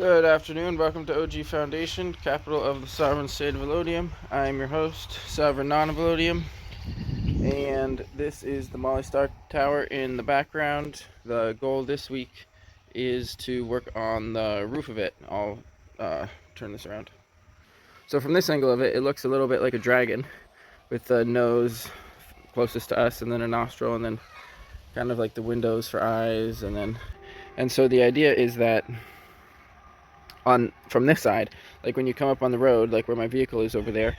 Good afternoon, welcome to OG Foundation, capital of the sovereign state of Elodium. I am your host, Sovereign Non of Elodium, and this is the Molly Star Tower in the background. The goal this week is to work on the roof of it. I'll turn this around. So from this angle of it, it looks a little bit like a dragon with the nose closest to us and then a nostril and then kind of like the windows for eyes and so the idea is that from this side, like when you come up on the road, like where my vehicle is over there,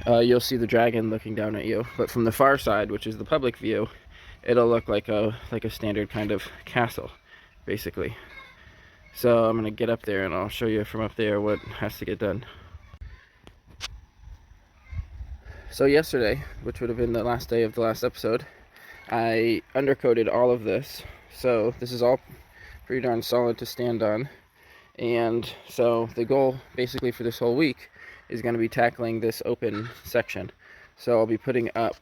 you'll see the dragon looking down at you. But from the far side, which is the public view, it'll look like a standard kind of castle, basically. So I'm gonna get up there and I'll show you from up there what has to get done. So yesterday, which would have been the last day of the last episode, I undercoated all of this. So this is all pretty darn solid to stand on. And so the goal basically for this whole week is going to be tackling this open section. So I'll be putting up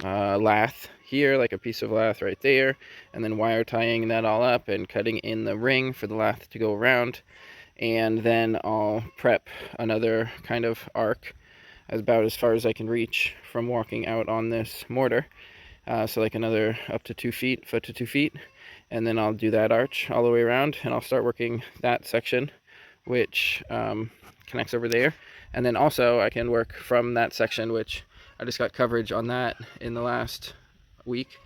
lath here, like a piece of lath right there, and then wire tying that all up and cutting in the ring for the lath to go around. And then I'll prep another kind of arc about as far as I can reach from walking out on this mortar. So like another up to 2 feet, foot to 2 feet. And then I'll do that arch all the way around, and I'll start working that section, which connects over there. And then also I can work from that section, which I just got coverage on that in the last week.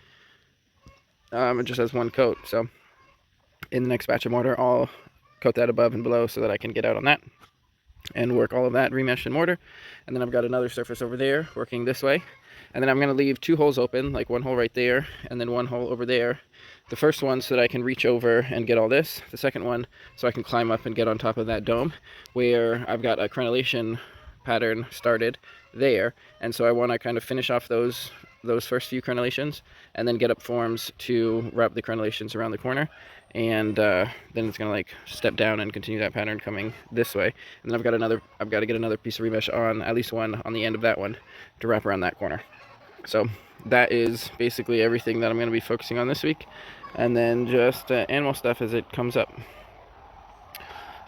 It just has one coat, so in the next batch of mortar, I'll coat that above and below so that I can get out on that and work all of that remesh and mortar. And then I've got another surface over there working this way. And then I'm going to leave 2 holes open, like one hole right there and then one hole over there. The first one so that I can reach over and get all this. The second one so I can climb up and get on top of that dome, where I've got a Krenellation pattern started there. And so I want to kind of finish off those first few crenellations and then get up forms to wrap the crenellations around the corner. And then it's going to like step down and continue that pattern coming this way. And then I've got to get another piece of remesh on, at least one on the end of that one, to wrap around that corner. So that is basically everything that I'm going to be focusing on this week, and then just animal stuff as it comes up.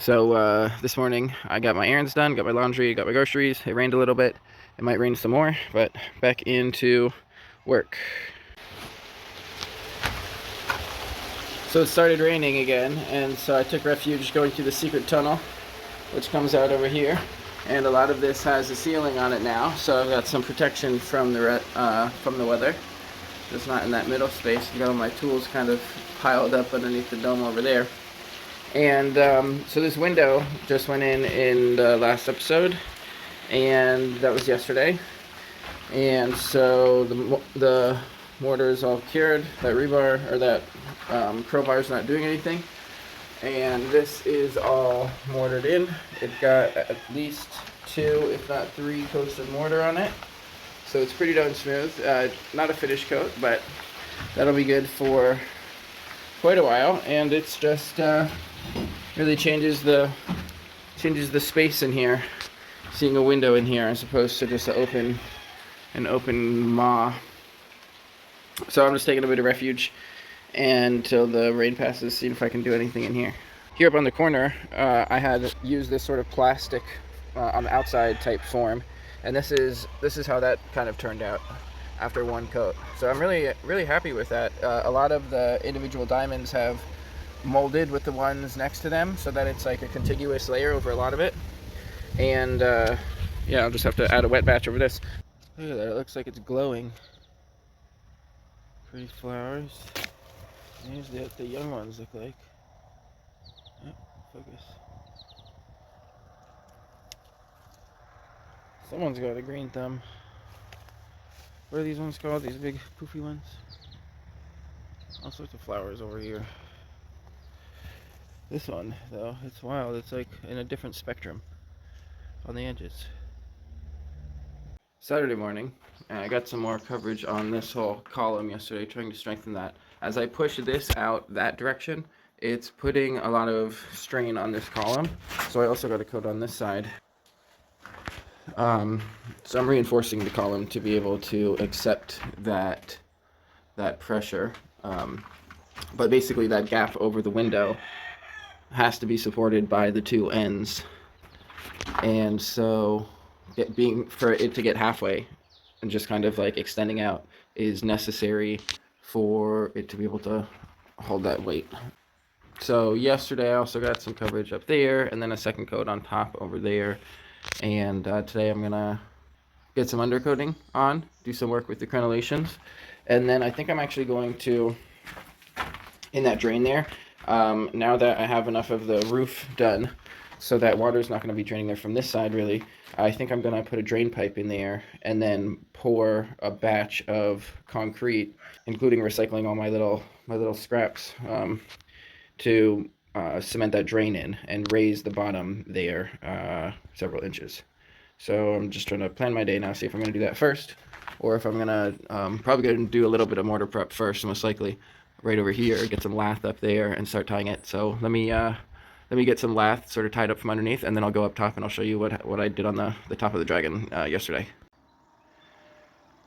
So this morning I got my errands done, got my laundry, got my groceries. It rained a little bit. It might rain some more, but back into work. So it started raining again, and so I took refuge going through the secret tunnel, which comes out over here. And a lot of this has a ceiling on it now, so I've got some protection from the weather. Just not in that middle space. I've got all my tools kind of piled up underneath the dome over there. And so this window just went in the last episode, and that was yesterday. And so the mortar is all cured. That rebar, or that crowbar is not doing anything. And this is all mortared in. It got at least 2, if not 3 coats of mortar on it. So it's pretty darn smooth. Not a finish coat, but that'll be good for quite a while. And it's just really changes the space in here. Seeing a window in here as opposed to just an open maw. So I'm just taking a bit of refuge until the rain passes, see if I can do anything in here. Here up on the corner, I had used this sort of plastic on the outside type form, and this is how that kind of turned out after one coat. So I'm really happy with that. A lot of the individual diamonds have molded with the ones next to them, so that it's like a contiguous layer over a lot of it. And yeah, I'll just have to add a wet batch over this. Look at that, it looks like it's glowing. Pretty flowers. Here's what the young ones look like. Oh, focus. Someone's got a green thumb. What are these ones called? These big poofy ones? All sorts of flowers over here. This one, though, it's wild. It's like in a different spectrum on the edges. Saturday morning, and I got some more coverage on this whole column yesterday, trying to strengthen that. As I push this out that direction, it's putting a lot of strain on this column, so I also got a coat on this side. So I'm reinforcing the column to be able to accept that pressure, but basically that gap over the window has to be supported by the two ends, and so for it to get halfway and just kind of like extending out is necessary for it to be able to hold that weight. So yesterday I also got some coverage up there and then a second coat on top over there, and today I'm gonna get some undercoating on, do some work with the crenellations, and then I think I'm actually going to, in that drain there, now that I have enough of the roof done so that water's not going to be draining there from this side really, I think I'm going to put a drain pipe in there and then pour a batch of concrete, including recycling all my little scraps, to cement that drain in and raise the bottom there several inches. So I'm just trying to plan my day now, see if I'm going to do that first, or if I'm going to probably going to do a little bit of mortar prep first, most likely right over here, get some lath up there and start tying it. So let me get some lath sort of tied up from underneath, and then I'll go up top and I'll show you what I did on the top of the dragon yesterday.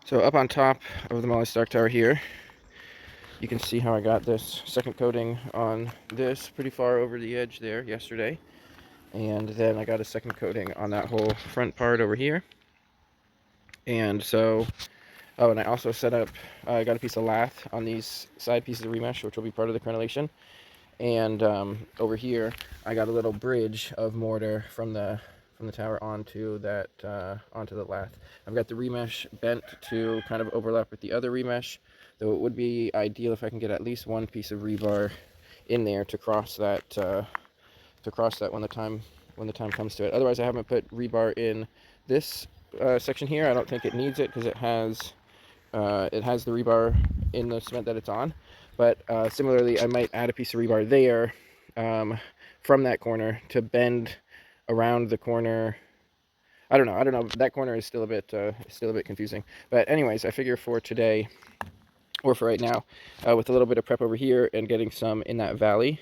So up on top of the Molly Stark Tower here, you can see how I got this second coating on this pretty far over the edge there yesterday. And then I got a second coating on that whole front part over here. And so, oh, and I also set up, I got a piece of lath on these side pieces of remesh, which will be part of the crenellation. And over here, I got a little bridge of mortar from the tower onto that onto the lath. I've got the remesh bent to kind of overlap with the other remesh, though it would be ideal if I can get at least one piece of rebar in there to cross that when the time comes to it. Otherwise, I haven't put rebar in this section here. I don't think it needs it because it has the rebar in the cement that it's on. But similarly, I might add a piece of rebar there from that corner to bend around the corner. I don't know. That corner is still a bit confusing. But anyways, I figure for today, or for right now, with a little bit of prep over here and getting some in that valley,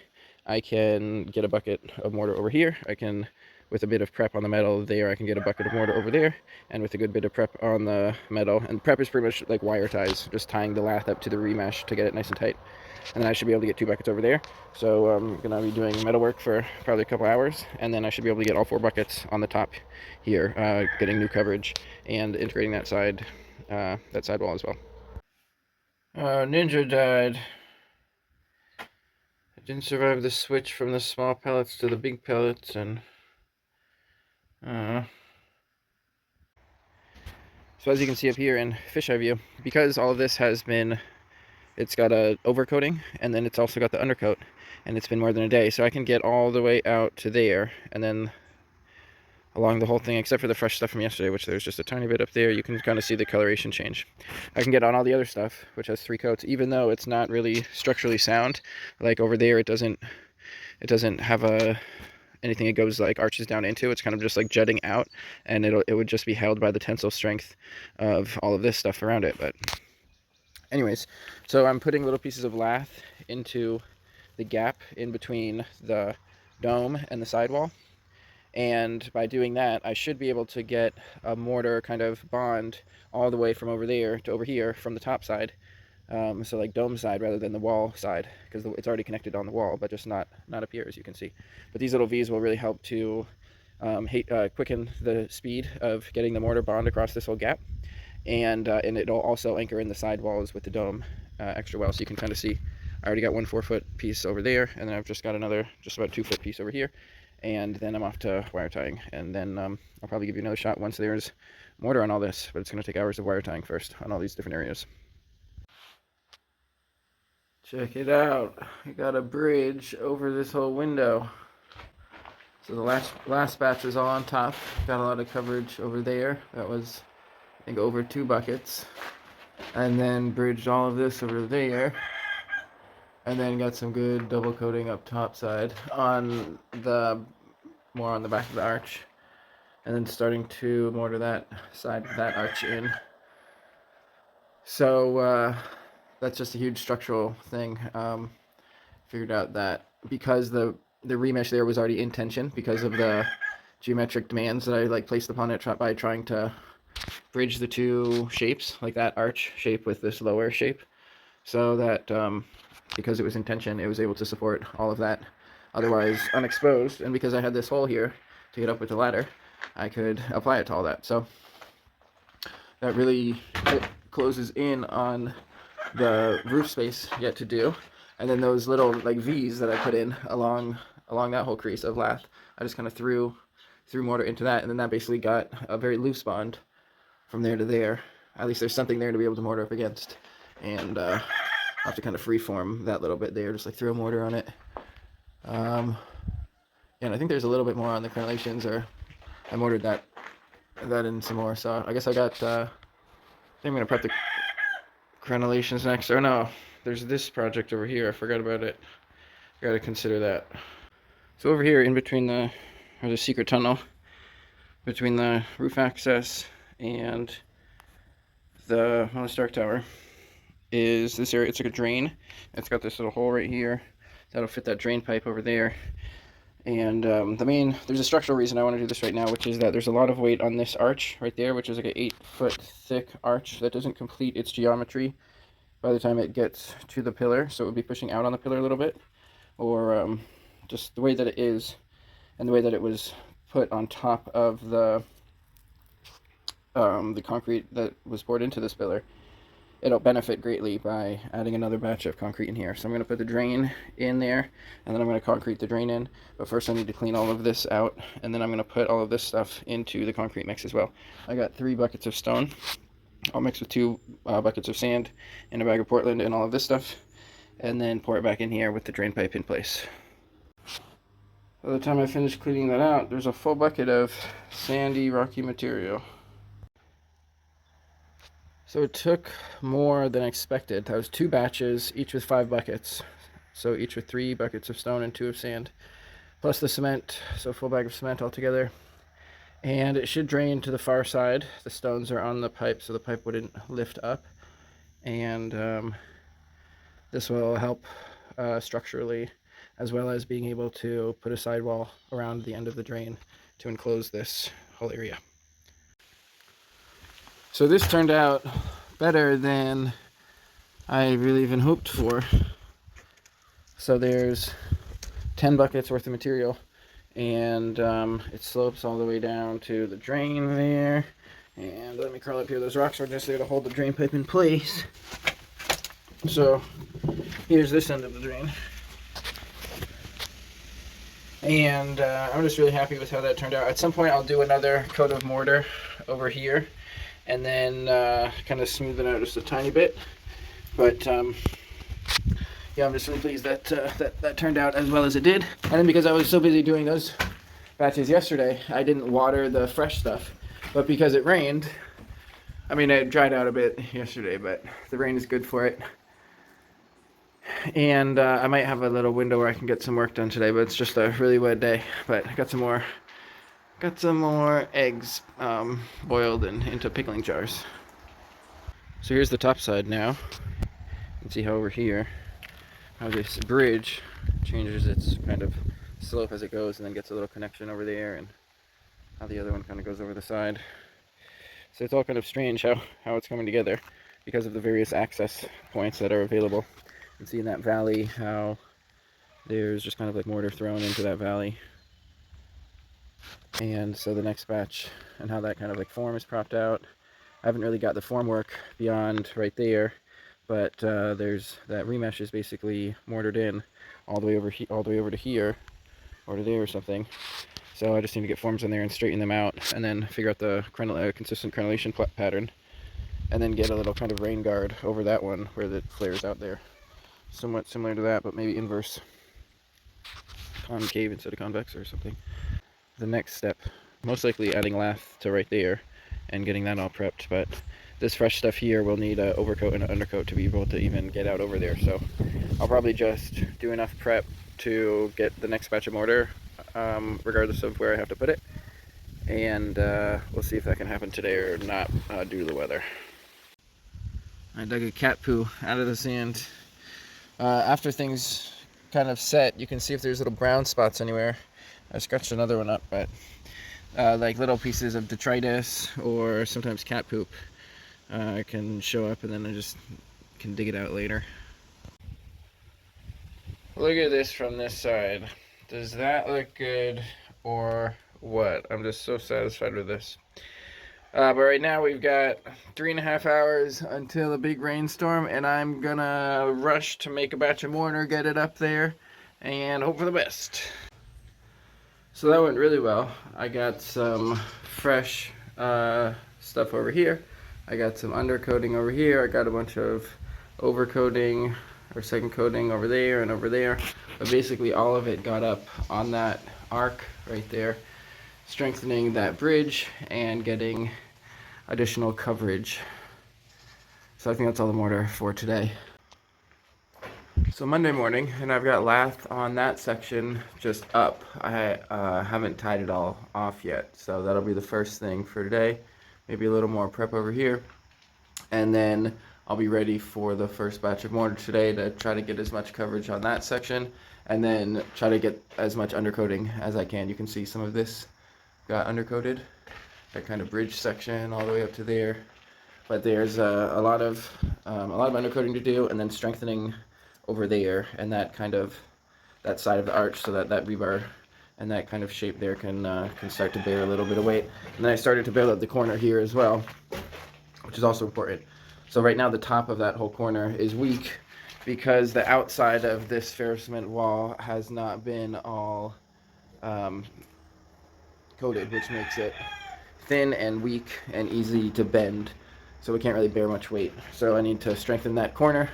I can get a bucket of mortar over here. I can, with a bit of prep on the metal there, I can get a bucket of mortar over there, and with a good bit of prep on the metal, and prep is pretty much like wire ties, just tying the lath up to the remesh to get it nice and tight. And then I should be able to get 2 buckets over there. So I'm going to be doing metal work for probably a couple hours, and then I should be able to get all 4 buckets on the top here, getting new coverage and integrating that side wall as well. Ninja died. I didn't survive the switch from the small pellets to the big pellets, and so as you can see up here in fisheye view, because all of this has been, it's got a overcoating, and then it's also got the undercoat, and it's been more than a day, so I can get all the way out to there, and then along the whole thing, except for the fresh stuff from yesterday, which there's just a tiny bit up there. You can kind of see the coloration change. I can get on all the other stuff, which has 3 coats, even though it's not really structurally sound. Like over there, it doesn't have anything it goes like arches down into. It's kind of just like jutting out, and it would just be held by the tensile strength of all of this stuff around it. But anyways, so I'm putting little pieces of lath into the gap in between the dome and the sidewall. And by doing that, I should be able to get a mortar kind of bond all the way from over there to over here from the top side. So like dome side rather than the wall side, because it's already connected on the wall, but just not up here, as you can see. But these little V's will really help to quicken the speed of getting the mortar bond across this whole gap. And it'll also anchor in the side walls with the dome extra well. So you can kind of see I already got 1 4-foot piece over there, and then I've just got another just about 2-foot piece over here. And then I'm off to wire tying, and then I'll probably give you another shot once there's mortar on all this, but it's going to take hours of wire tying first on all these different areas. Check it out. I got a bridge over this whole window. So the last batch was all on top. Got a lot of coverage over there. That was, I think, over 2 buckets. And then bridged all of this over there. And then got some good double coating up top side on more on the back of the arch. And then starting to mortar that side of that arch in. So that's just a huge structural thing. Figured out that because the remesh there was already in tension because of the geometric demands that I placed upon it by trying to bridge the 2 shapes, like that arch shape with this lower shape, so that because it was in tension, it was able to support all of that otherwise unexposed. And because I had this hole here to get up with the ladder, I could apply it to all that. So that really closes in on the roof space yet to do. And then those little like V's that I put in along that whole crease of lath, I just kind of threw mortar into that, and then that basically got a very loose bond from there to there. At least there's something there to be able to mortar up against. And I'll have to kind of freeform that little bit there, just like throw mortar on it. And I think there's a little bit more on the crenellations, or I mortared that in some more. So I guess I think I'm gonna prep the crenellations next. Or no, there's this project over here. I forgot about it. Gotta consider that. So over here, in between the secret tunnel between the roof access and the Stark Tower, is this area. It's like a drain. It's got this little hole right here that'll fit that drain pipe over there. And there's a structural reason I want to do this right now, which is that there's a lot of weight on this arch right there, which is like an 8-foot thick arch that doesn't complete its geometry by the time it gets to the pillar. So it would be pushing out on the pillar a little bit, or just the way that it is and the way that it was put on top of the concrete that was poured into this pillar. It'll benefit greatly by adding another batch of concrete in here. So I'm going to put the drain in there, and then I'm going to concrete the drain in. But first I need to clean all of this out, and then I'm going to put all of this stuff into the concrete mix as well. I got 3 buckets of stone. I'll mix with 2 buckets of sand and a bag of Portland and all of this stuff, and then pour it back in here with the drain pipe in place. By the time I finish cleaning that out, there's a full bucket of sandy, rocky material. So it took more than expected. That was 2 batches, each with 5 buckets. So each with 3 buckets of stone and 2 of sand, plus the cement, so a full bag of cement altogether. And it should drain to the far side. The stones are on the pipe, so the pipe wouldn't lift up. And this will help structurally, as well as being able to put a sidewall around the end of the drain to enclose this whole area. So this turned out better than I really even hoped for. So there's 10 buckets worth of material, and it slopes all the way down to the drain there. And let me curl up here. Those rocks are just there to hold the drain pipe in place. So here's this end of the drain. And I'm just really happy with how that turned out. At some point I'll do another coat of mortar over here, and then kind of smooth it out just a tiny bit. But yeah, I'm just really pleased that that turned out as well as it did. And then because I was so busy doing those batches yesterday, I didn't water the fresh stuff. But because it rained, I mean, it dried out a bit yesterday, but the rain is good for it. And I might have a little window where I can get some work done today, but it's just a really wet day. But I got some more eggs boiled and into pickling jars. So here's the top side now. You can see how over here, how this bridge changes its kind of slope as it goes, and then gets a little connection over there, and how the other one kind of goes over the side. So it's all kind of strange how it's coming together because of the various access points that are available. You can see in that valley how there's just kind of like mortar thrown into that valley. And so the next batch, and how that kind of like form is propped out. I haven't really got the form work beyond right there, but there's that remesh is basically mortared in all the way over to here or to there or something. So I just need to get forms in there and straighten them out, and then figure out the consistent crenellation pattern, and then get a little kind of rain guard over that one where it flares out there. Somewhat similar to that, but maybe inverse, concave instead of convex or something. The next step, most likely adding lath to right there and getting that all prepped, but this fresh stuff here will need an overcoat and an undercoat to be able to even get out over there. So I'll probably just do enough prep to get the next batch of mortar, regardless of where I have to put it, and we'll see if that can happen today or not due to the weather. I dug a cat poo out of the sand. After things kind of set, you can see if there's little brown spots anywhere. I scratched another one up, but like little pieces of detritus or sometimes cat poop can show up, and then I just can dig it out later. Look at this from this side. Does that look good or what? I'm just so satisfied with this. But right now we've got 3.5 hours until a big rainstorm, and I'm gonna rush to make a batch of mortar, get it up there, and hope for the best. So that went really well. I got some fresh stuff over here. I got some undercoating over here. I got a bunch of overcoating or second coating over there and over there. But basically all of it got up on that arc right there, strengthening that bridge and getting additional coverage. So I think that's all the mortar for today. So Monday morning, and I've got lath on that section just up. I haven't tied it all off yet, so that'll be the first thing for today. Maybe a little more prep over here, and then I'll be ready for the first batch of mortar today to try to get as much coverage on that section, and then try to get as much undercoating as I can. You can see some of this got undercoated, that kind of bridge section all the way up to there. But there's a lot of undercoating to do, and then strengthening over there, and that side of the arch, so that rebar and that kind of shape there can start to bear a little bit of weight. And then I started to build up the corner here as well, which is also important. So right now the top of that whole corner is weak because the outside of this Ferrocement wall has not been all coated, which makes it thin and weak and easy to bend. So we can't really bear much weight. So I need to strengthen that corner,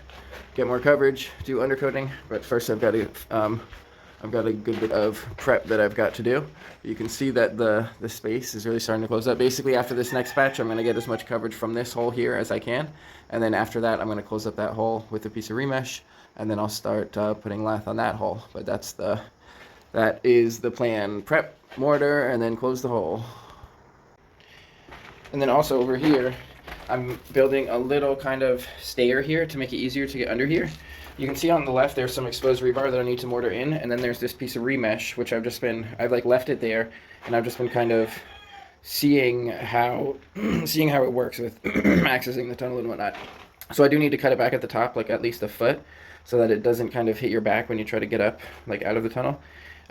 get more coverage, do undercoating. But first I've got a good bit of prep that I've got to do. You can see that the space is really starting to close up. Basically after this next batch, I'm gonna get as much coverage from this hole here as I can. And then after that, I'm gonna close up that hole with a piece of remesh, and then I'll start putting lath on that hole. But that is the plan. Prep, mortar, and then close the hole. And then also over here, I'm building a little kind of stair here to make it easier to get under here. You can see on the left there's some exposed rebar that I need to mortar in, and then there's this piece of remesh which I've like left it there, and I've just been kind of seeing how it works with accessing the tunnel and whatnot. So I do need to cut it back at the top, like at least a foot, so that it doesn't kind of hit your back when you try to get up like out of the tunnel.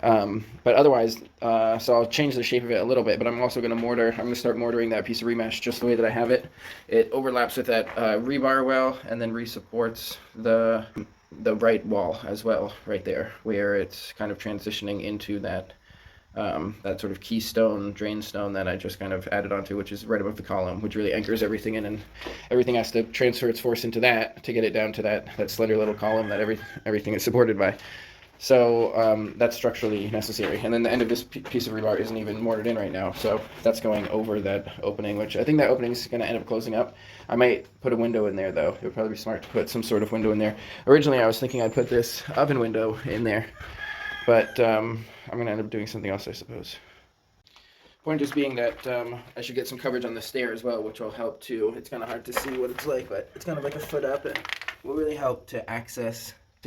But otherwise, so I'll change the shape of it a little bit, but I'm also going to mortar. I'm going to start mortaring that piece of remesh just the way that I have it. It overlaps with that rebar well, and then re-supports the right wall as well, right there, where it's kind of transitioning into that sort of keystone, drain stone that I just kind of added onto, which is right above the column, which really anchors everything in, and everything has to transfer its force into that to get it down to that slender little column that everything is supported by. So that's structurally necessary. And then the end of this piece of rebar isn't even mortared in right now, so that's going over that opening, which I think that opening is going to end up closing up. I might put a window in there, though. It would probably be smart to put some sort of window in there. Originally, I was thinking I'd put this oven window in there, but I'm going to end up doing something else, I suppose. Point just being that I should get some coverage on the stair as well, which will help too. It's kind of hard to see what it's like, but it's kind of like a foot up, and will really help to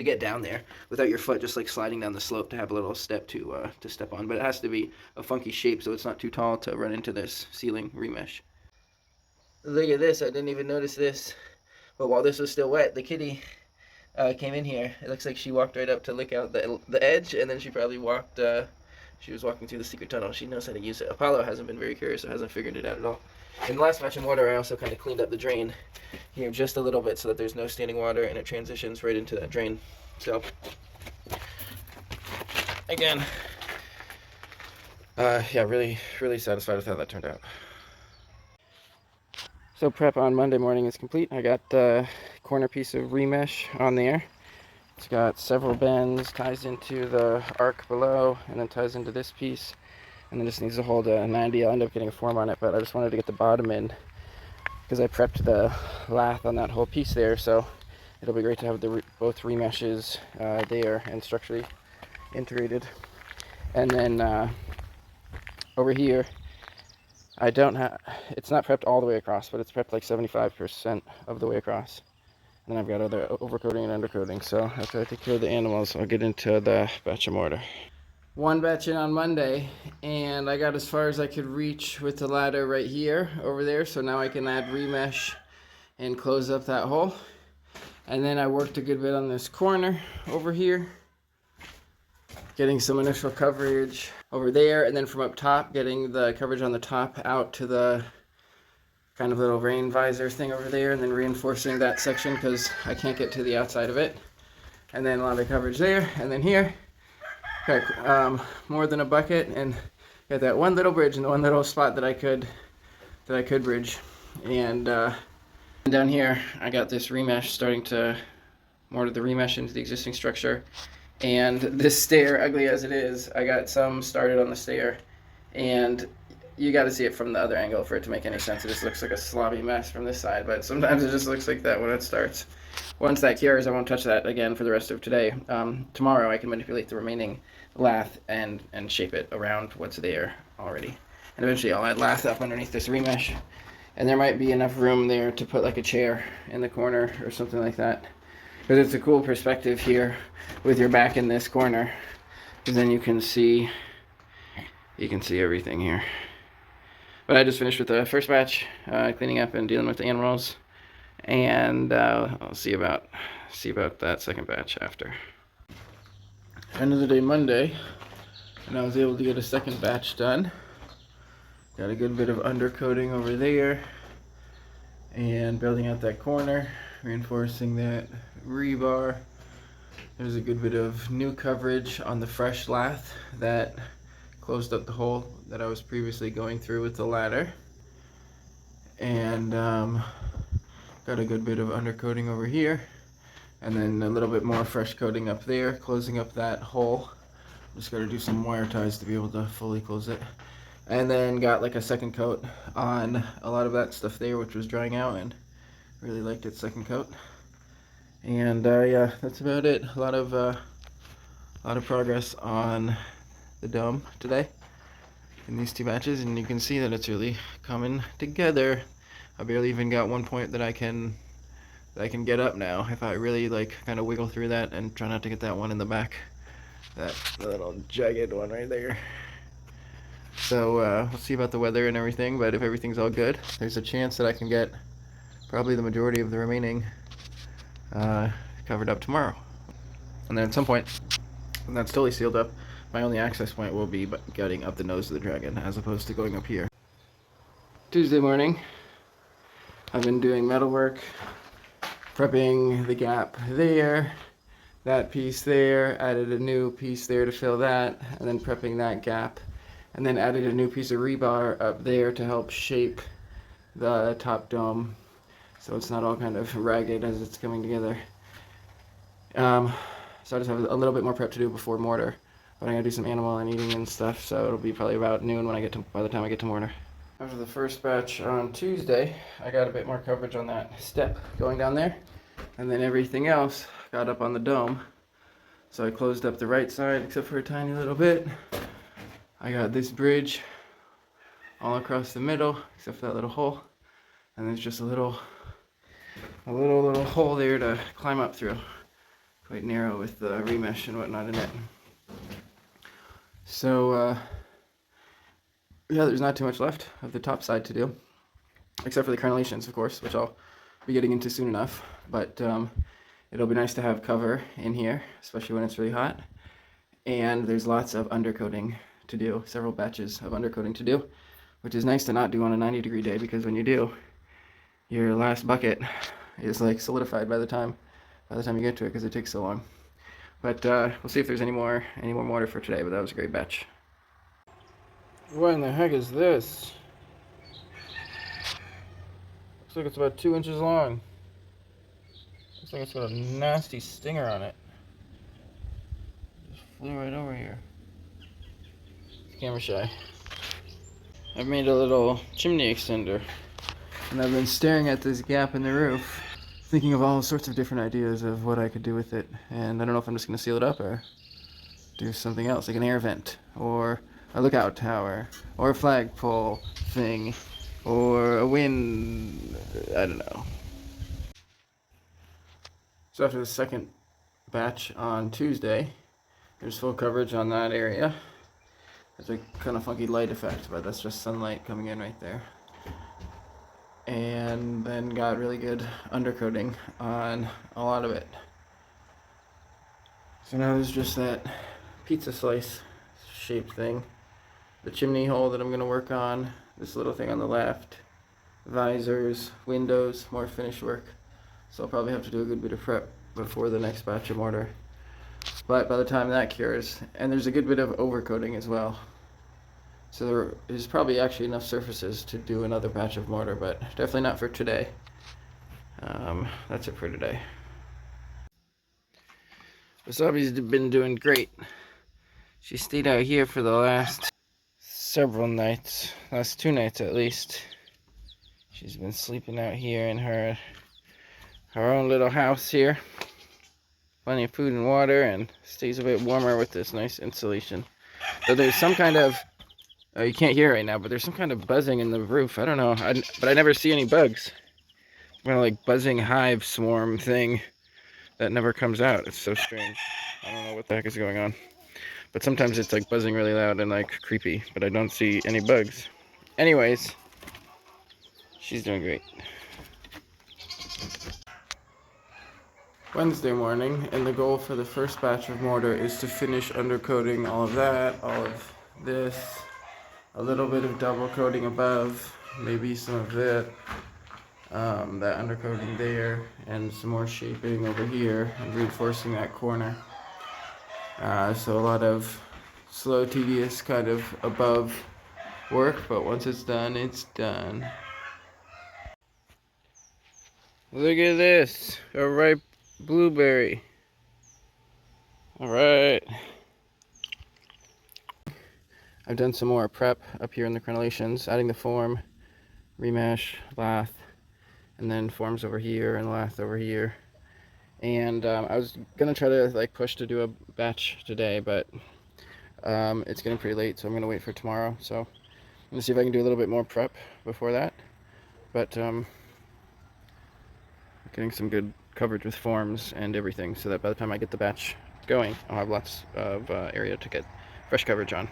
get down there without your foot just like sliding down the slope, to have a little step to step on. But it has to be a funky shape so it's not too tall to run into this ceiling remesh. Look at this, I didn't even notice this. But while this was still wet, the kitty came in here. It looks like she walked right up to lick out the edge, and then she probably walked, she was walking through the secret tunnel. She knows how to use it. Apollo hasn't been very curious, so hasn't figured it out at all. In the last batch of mortar, I also kind of cleaned up the drain here just a little bit so that there's no standing water and it transitions right into that drain. So, again, yeah, really satisfied with how that turned out. So prep on Monday morning is complete. I got the corner piece of remesh on there. It's got several bends, ties into the arc below, and then ties into this piece. And then just needs to hold a 90. I'll end up getting a form on it, but I just wanted to get the bottom in because I prepped the lath on that whole piece there, so it'll be great to have both remeshes there and structurally integrated. And then over here, it's not prepped all the way across, but it's prepped like 75% of the way across. And then I've got other overcoating and undercoating, so after I take care of the animals, I'll get into the batch of mortar. One batch in on Monday, and I got as far as I could reach with the ladder right here, over there, so now I can add remesh and close up that hole. And then I worked a good bit on this corner over here. getting some initial coverage over there, and then from up top, getting the coverage on the top out to the kind of little rain visor thing over there, and then reinforcing that section because I can't get to the outside of it. And then a lot of coverage there, and then here, got more than a bucket, and got that one little bridge and the one little spot that I could bridge. And down here, I got this remesh, starting to mortar the remesh into the existing structure. And this stair, ugly as it is, I got some started on the stair, and you got to see it from the other angle for it to make any sense. It just looks like a slobby mess from this side, but sometimes it just looks like that when it starts. Once that cures, I won't touch that again for the rest of today. Tomorrow I can manipulate the remaining lath and shape it around what's there already. And eventually I'll add lath up underneath this remesh, and there might be enough room there to put like a chair in the corner or something like that. Because it's a cool perspective here with your back in this corner, because then you can see everything here. But I just finished with the first batch, cleaning up and dealing with the animals, and I'll see about that second batch after. End of the day Monday, and I was able to get a second batch done. Got a good bit of undercoating over there, and building out that corner, reinforcing that rebar. There's a good bit of new coverage on the fresh lath that closed up the hole that I was previously going through with the ladder. And got a good bit of undercoating over here, and then a little bit more fresh coating up there, closing up that hole. Just got to do some wire ties to be able to fully close it. And then got like a second coat on a lot of that stuff there, which was drying out, and really liked its second coat. And yeah, that's about it. A lot of progress on the dome today in these two batches, and you can see that it's really coming together. I barely even got one point that I can get up now. If I really like kind of wiggle through that and try not to get that one in the back, that little jagged one right there. So we'll see about the weather and everything, but if everything's all good, there's a chance that I can get probably the majority of the remaining covered up tomorrow. And then at some point, when that's totally sealed up, my only access point will be getting up the nose of the dragon, as opposed to going up here. Tuesday morning, I've been doing metal work, prepping the gap there, that piece there, added a new piece there to fill that, and then prepping that gap, and then added a new piece of rebar up there to help shape the top dome, so it's not all kind of ragged as it's coming together. So I just have a little bit more prep to do before mortar, but I'm gonna do some animal and eating and stuff, so it'll be probably about noon by the time I get to mortar. After the first batch on Tuesday, I got a bit more coverage on that step going down there, and then everything else got up on the dome. So I closed up the right side except for a tiny little bit. I got this bridge all across the middle except for that little hole, and there's just a little hole there to climb up through. Quite narrow with the remesh and whatnot in it. So yeah, there's not too much left of the top side to do, except for the crenellations, of course, which I'll be getting into soon enough. But it'll be nice to have cover in here, especially when it's really hot. And there's lots of undercoating to do, several batches of undercoating to do, which is nice to not do on a 90-degree day, because when you do, your last bucket is like solidified by the time you get to it, because it takes so long. But we'll see if there's any more mortar for today, but that was a great batch. What in the heck is this? Looks like it's about 2 inches long. Looks like it's got a nasty stinger on it. Just flew right over here. It's camera shy. I've made a little chimney extender, and I've been staring at this gap in the roof, thinking of all sorts of different ideas of what I could do with it. And I don't know if I'm just going to seal it up or do something else, like an air vent, or a lookout tower, or a flagpole thing, or a wind, I don't know. So after the second batch on Tuesday, there's full coverage on that area. There's a kind of funky light effect, but that's just sunlight coming in right there. And then got really good undercoating on a lot of it. So now there's just that pizza slice shaped thing. The chimney hole that I'm going to work on, this little thing on the left, visors, windows, more finish work. So I'll probably have to do a good bit of prep before the next batch of mortar. But by the time that cures, and there's a good bit of overcoating as well. So there is probably actually enough surfaces to do another batch of mortar, but definitely not for today. That's it for today. Wasabi's been doing great. She stayed out here for the last several nights, last 2 nights at least. She's been sleeping out here in her own little house here. Plenty of food and water, and stays a bit warmer with this nice insulation. So there's some kind of, you can't hear it right now, but there's some kind of buzzing in the roof. I don't know, but I never see any bugs. Kind of like buzzing hive swarm thing that never comes out. It's so strange. I don't know what the heck is going on. But sometimes it's like buzzing really loud and like creepy, but I don't see any bugs. Anyways, she's doing great. Wednesday morning, and the goal for the first batch of mortar is to finish undercoating all of that, all of this, a little bit of double coating above, maybe some of that undercoating there, and some more shaping over here and reinforcing that corner. So a lot of slow, tedious kind of above work, but once it's done, it's done. Look at this, a ripe blueberry. Alright. I've done some more prep up here in the crenellations, adding the form, remesh, lath, and then forms over here and lath over here. And I was gonna try to like push to do a batch today, but it's getting pretty late, so I'm gonna wait for tomorrow. So I'm gonna see if I can do a little bit more prep before that. But getting some good coverage with forms and everything, so that by the time I get the batch going, I'll have lots of area to get fresh coverage on.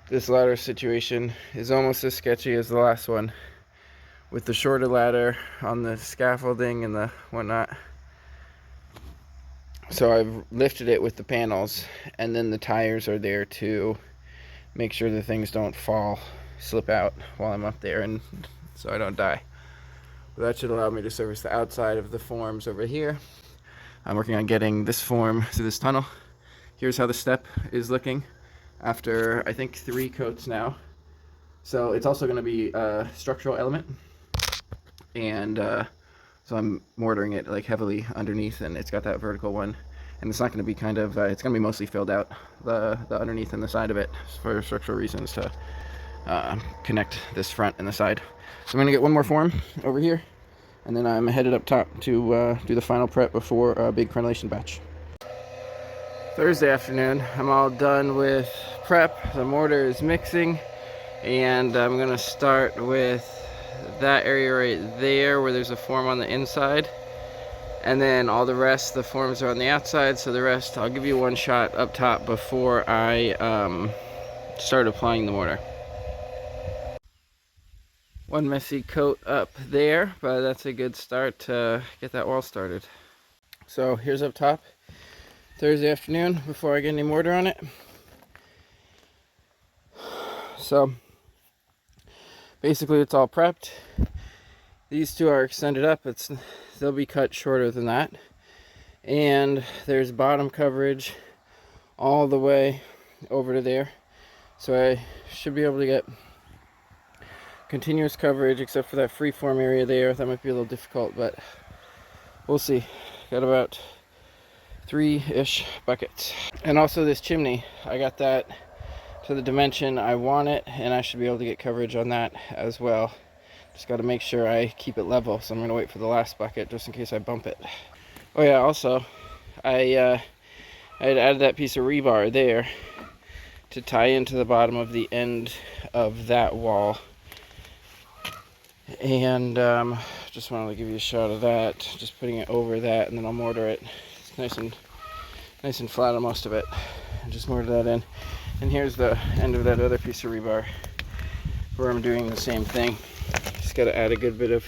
This ladder situation is almost as sketchy as the last one, with the shorter ladder on the scaffolding and the whatnot. So I've lifted it with the panels, and then the tires are there to make sure the things don't slip out while I'm up there, and so I don't die. But that should allow me to service the outside of the forms over here. I'm working on getting this form through this tunnel. Here's how the step is looking after, I think, 3 coats now. So it's also going to be a structural element, and so I'm mortaring it like heavily underneath, and it's got that vertical one, and it's not going to be kind of it's going to be mostly filled out, the underneath and the side of it, for structural reasons, to connect this front and the side. So I'm going to get one more form over here, and then I'm headed up top to do the final prep before a big crenellation batch. Thursday afternoon, I'm all done with prep. The mortar is mixing, and I'm going to start with that area right there where there's a form on the inside, and then all the rest, the forms are on the outside, so the rest I'll give you one shot up top before I start applying the mortar. One messy coat up there, but that's a good start to get that wall started. So here's up top, Thursday afternoon, before I get any mortar on it. So basically it's all prepped. These two are extended up, they'll be cut shorter than that. And there's bottom coverage all the way over to there. So I should be able to get continuous coverage, except for that freeform area there. That might be a little difficult, but we'll see. Got about 3-ish buckets. And also this chimney, I got that to the dimension I want it, and I should be able to get coverage on that as well. Just got to make sure I keep it level, so I'm going to wait for the last bucket just in case I bump it. Oh yeah, also I had added that piece of rebar there to tie into the bottom of the end of that wall, and just wanted to give you a shot of that, just putting it over that, and then I'll mortar it. It's nice and flat on most of it, and just mortar that in. And here's the end of that other piece of rebar where I'm doing the same thing. Just got to add a good bit of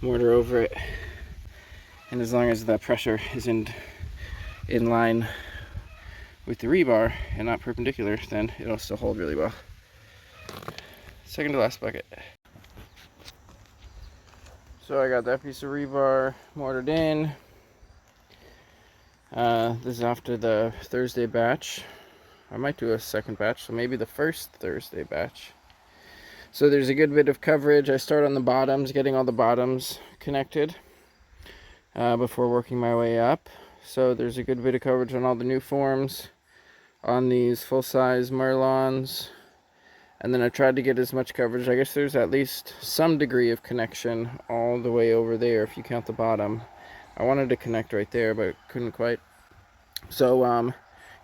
mortar over it, and as long as that pressure is in line with the rebar and not perpendicular, then it'll still hold really well. Second to last bucket. So I got that piece of rebar mortared in. This is after the Thursday batch. I might do a second batch, so maybe the first Thursday batch. So there's a good bit of coverage. I start on the bottoms, getting all the bottoms connected before working my way up. So there's a good bit of coverage on all the new forms, on these full-size Merlons. And then I tried to get as much coverage. I guess there's at least some degree of connection all the way over there if you count the bottom. I wanted to connect right there, but couldn't quite. So,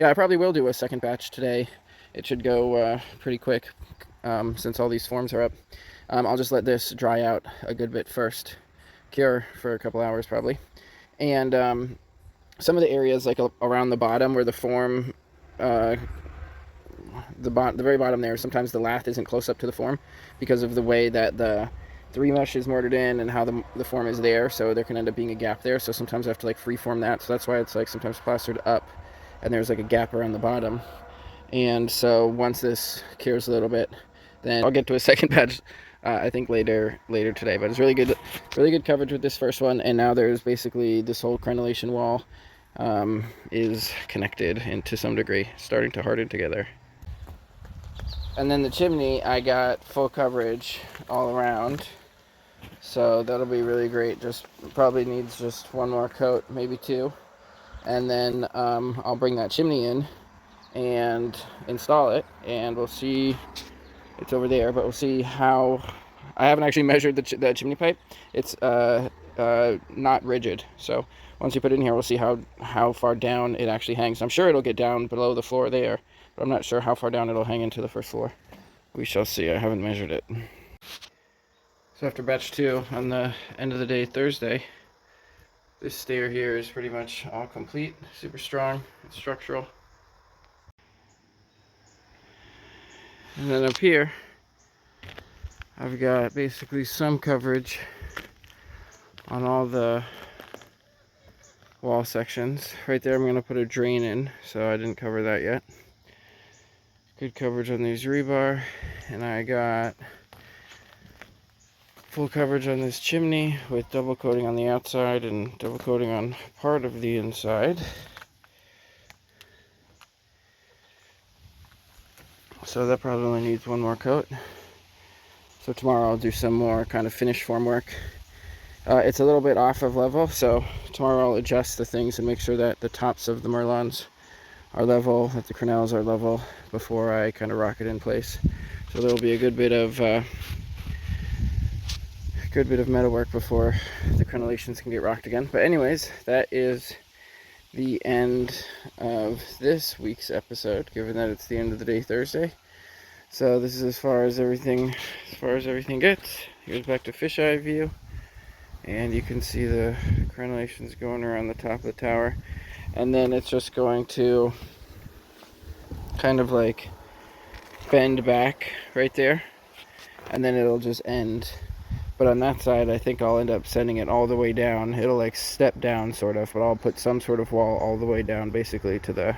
yeah, I probably will do a second batch today. It should go pretty quick since all these forms are up. I'll just let this dry out a good bit first. Cure for a couple hours probably. And some of the areas like around the bottom where the form... the very bottom there, sometimes the lath isn't close up to the form because of the way that the remesh is mortared in and how the form is there, so there can end up being a gap there. So sometimes I have to like freeform that, so that's why it's like sometimes plastered up and there's like a gap around the bottom. And so once this cures a little bit, then I'll get to a second batch I think later today. But it's really good coverage with this first one, and now there's basically this whole Krenellation wall is connected into some degree, starting to harden together. And then the chimney, I got full coverage all around, so that'll be really great. Just probably needs just one more coat, maybe two, and then I'll bring that chimney in and install it, and we'll see. It's over there, but we'll see how. I haven't actually measured the chimney pipe. It's not rigid, so once you put it in here, we'll see how far down it actually hangs. I'm sure it'll get down below the floor there, but I'm not sure how far down it'll hang into the first floor. We shall see. I haven't measured it. So after batch 2 on the end of the day Thursday, this stair here is pretty much all complete. Super strong. It's structural. And then up here, I've got basically some coverage on all the wall sections. Right there I'm going to put a drain in, so I didn't cover that yet. Good coverage on these rebar, and I got full coverage on this chimney with double coating on the outside and double coating on part of the inside. So that probably only needs one more coat. So tomorrow I'll do some more kind of finished form work. It's a little bit off of level, so tomorrow I'll adjust the things and make sure that the tops of the Merlons are level, that the Krenels are level before I kind of rock it in place. So there will be a good bit of metal work before the Krenellations can get rocked again. But anyways, that is the end of this week's episode, given that it's the end of the day Thursday. So this is as far as everything gets. Here's back to fisheye view, and you can see the Krenellations going around the top of the tower, and then it's just going to kind of like bend back right there, and then it'll just end. But on that side, I think I'll end up sending it all the way down. It'll like step down sort of, but I'll put some sort of wall all the way down basically to the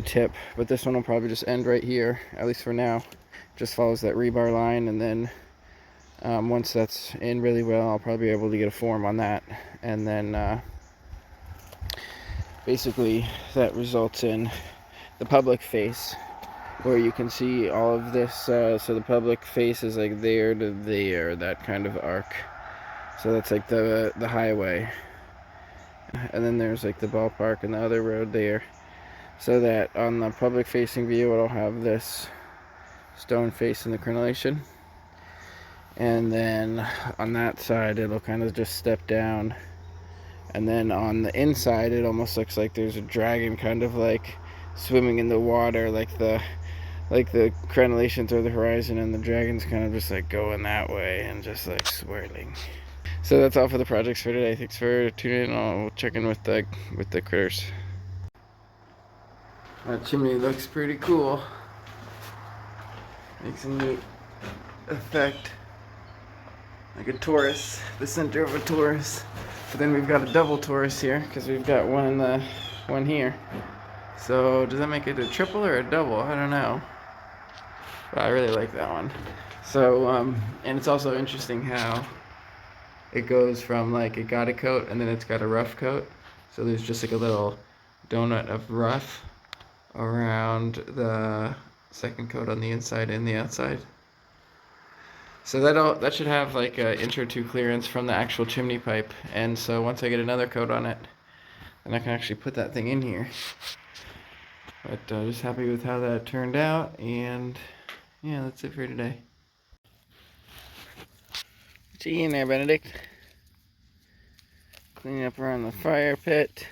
tip. But this one will probably just end right here, at least for now. Just follows that rebar line, and then once that's in really well, I'll probably be able to get a form on that. And then basically that results in the public face, where you can see all of this. So the public face is like there to there, that kind of arc. So that's like the highway, and then there's like the ballpark and the other road there. So that on the public facing view, it'll have this stone face in the Krenellation, and then on that side it'll kind of just step down, and then on the inside it almost looks like there's a dragon kind of like swimming in the water, like the Krenellations are the horizon and the dragon's kind of just like going that way and just like swirling. So that's all for the projects for today. Thanks for tuning in. I'll check in with the critters. That chimney looks pretty cool. Makes a neat effect, like a torus, the center of a torus. But then we've got a double torus here because we've got one here. So does that make it a triple or a double? I don't know. But I really like that one. So, and it's also interesting how it goes from like it got a coat and then it's got a rough coat. So there's just like a little donut of rough around the second coat on the inside and the outside. So that should have like an inch or two clearance from the actual chimney pipe. And so once I get another coat on it, then I can actually put that thing in here. But just happy with how that turned out, and yeah, that's it for today. What you eating there, Benedict? Cleaning up around the fire pit.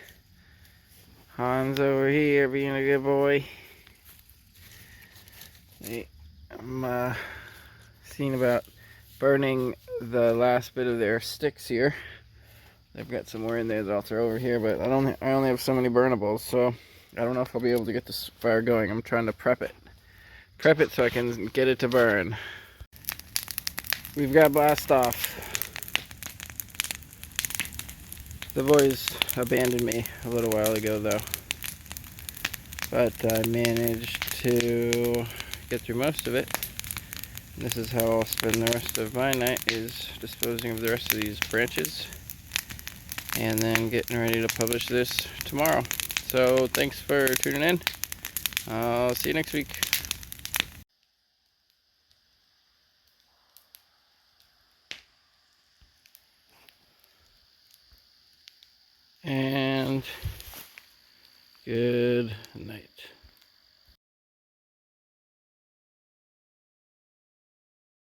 Hans over here being a good boy. I'm seeing about burning the last bit of their sticks here. They've got some more in there that I'll throw over here, but I only have so many burnables, so I don't know if I'll be able to get this fire going. I'm trying to prep it so I can get it to burn. We've got blast off. The boys abandoned me a little while ago though, but I managed to get through most of it. And this is how I'll spend the rest of my night, is disposing of the rest of these branches and then getting ready to publish this tomorrow. So thanks for tuning in. I'll see you next week. And good night.